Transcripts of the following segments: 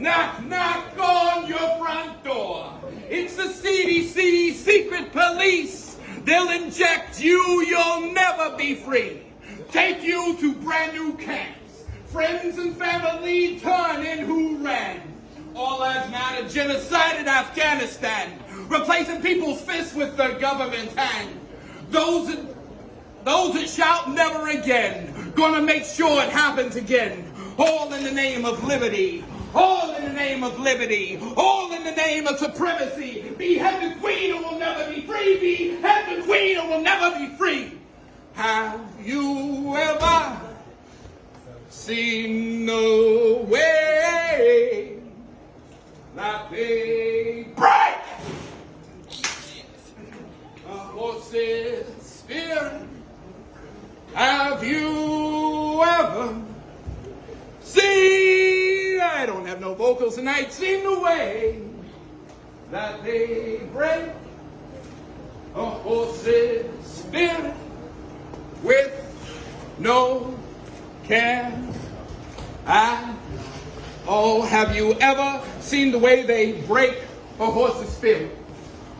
Knock, knock on your front door. It's the CDC secret police. They'll inject you, you'll never be free. Take you to brand new camps. Friends and family turn in who ran. All lives matter, genocide in Afghanistan. Replacing people's fists with the government hand. Those that shout never again. Gonna make sure it happens again. All in the name of liberty. All in the name of liberty. All in the name of supremacy. Behead the queen or we'll never be free. Behead the queen or we'll never be free. Have you ever seen the way that they break a horse's spirit? Have you ever seen, I don't have no vocals tonight, seen the way that they break a horse's spirit with no care at all? Have you ever seen the way they break a horse's spirit?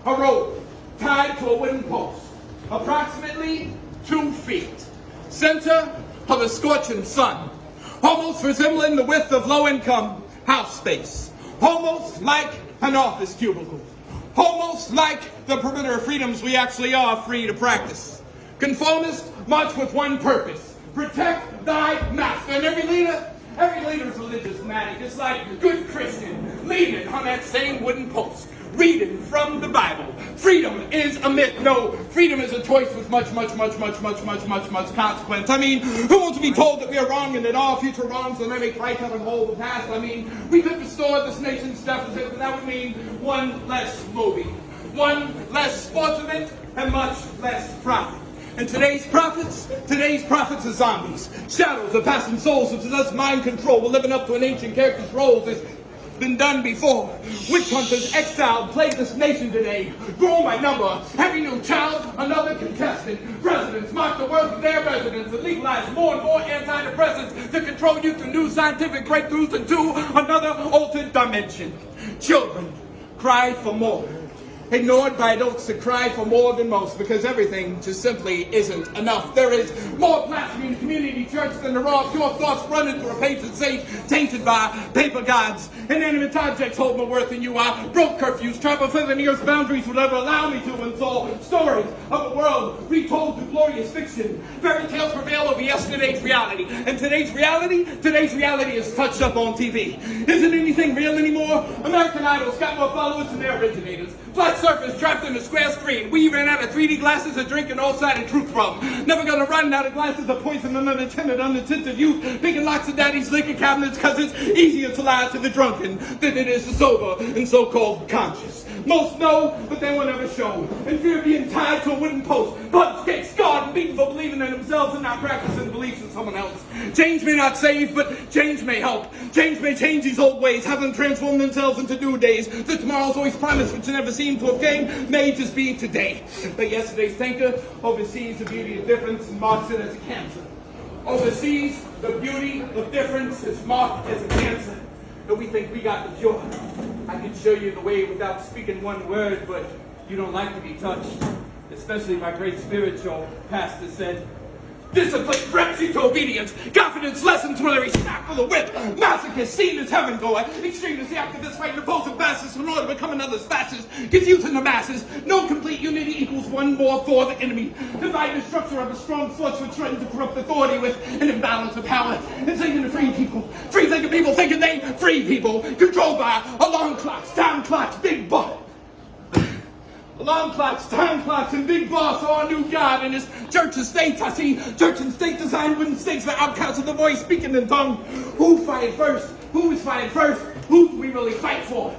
A rope tied to a wooden post, approximately 2 feet, center of a scorching sun, almost resembling the width of low-income house space, almost like an office cubicle, almost like the perimeter of freedoms we actually are free to practice. Conformists march with one purpose: protect thy master. And every leader is religious fanatic, just like a good Christian, leaning on that same wooden post, reading from the Bible. Freedom is a myth. No, freedom is a choice with much consequence. I mean, who wants to be told that we are wrong and that all future wrongs will never make right up and hold the past? I mean, we could restore this nation's deficit, but that would mean one less movie, one less sports event, and much less profit. And today's prophets are zombies. Shadows of passing souls of possessed mind control. We're living up to an ancient character's roles. It's been done before. Witch hunters exiled plague this nation today. Grown by number. Every new child, another contestant. Presidents mark the world of their residents and legalize more and more antidepressants to control you through new scientific breakthroughs into another altered dimension. Children cry for more. Ignored by adults that cry for more than most because everything just simply isn't enough. There is more blasphemy in the community church than there are pure thoughts running through a patron saint tainted by paper gods. Inanimate objects hold more worth than you are. Broke curfews, trampled the nearest boundaries would ever allow me to, and saw stories of a world retold through glorious fiction. Fairy tales prevail over yesterday's reality. And today's reality is touched up on TV. Isn't anything real anymore? American Idol's got more followers than their originators. Flat surface trapped in a square screen. We ran out of 3D glasses to drink an all-sided truth from. Never gonna run out of glasses of poison and unattentive youth. Picking locks of daddy's liquor cabinets because it's easier to lie to the drunken than it is to sober and so-called conscious. Most know, but they will never show. In fear of being tied to a wooden post, blood caked, scarred, and beaten for believing in themselves and not practicing beliefs in someone else. Change may not save, but change may help. Change may change these old ways, have them transform themselves into new days. The tomorrow's always promised, which never seem to have came, may just be today. But yesterday's thinker oversees the beauty of difference and marks it as a cancer. Oversees the beauty of difference is marked as a cancer. And we think we got the cure. I can show you the way without speaking one word, but you don't like to be touched. Especially my great spiritual pastor said, discipline reps you to obedience. Confidence lessons with every snap of the whip. Masochist seen as heaven goer. Extremists, the activists fighting opposing fascists in order to become another's fascist. Confusing the masses. No complete unity equals one more for the enemy. Dividing the structure of a strong force which threatens to corrupt authority with an imbalance of power. And thinking to free people. Free thinking people thinking they free people. Controlled by alarm clocks, time clocks, big boss. Alarm clocks, time clocks, and big boss are our new God in his church and state. I see church and state designed with mistakes for outcasts of the voice speaking in tongue. Who fighting first? Who is fighting first? Who do we really fight for?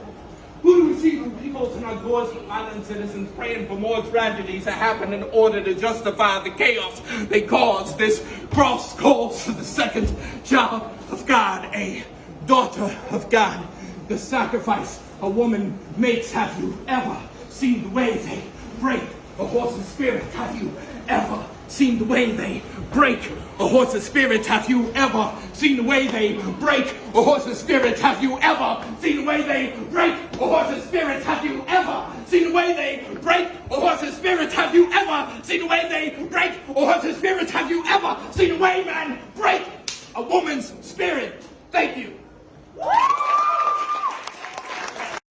Who do we see from people to our doors with violent citizens praying for more tragedies to happen in order to justify the chaos they cause? This cross calls for the second child of God, a daughter of God. The sacrifice a woman makes. Have you ever seen the way they break a horse's spirit? Have you ever seen the way they break a horse's spirit? Have you ever seen the way they break a horse's spirit? Have you ever seen the way they break a horse's spirit? Have you ever seen the way they break a horse's spirit? Have you ever seen the way they break a horse's spirit? Have you ever seen a way man break a woman's spirit? Thank you.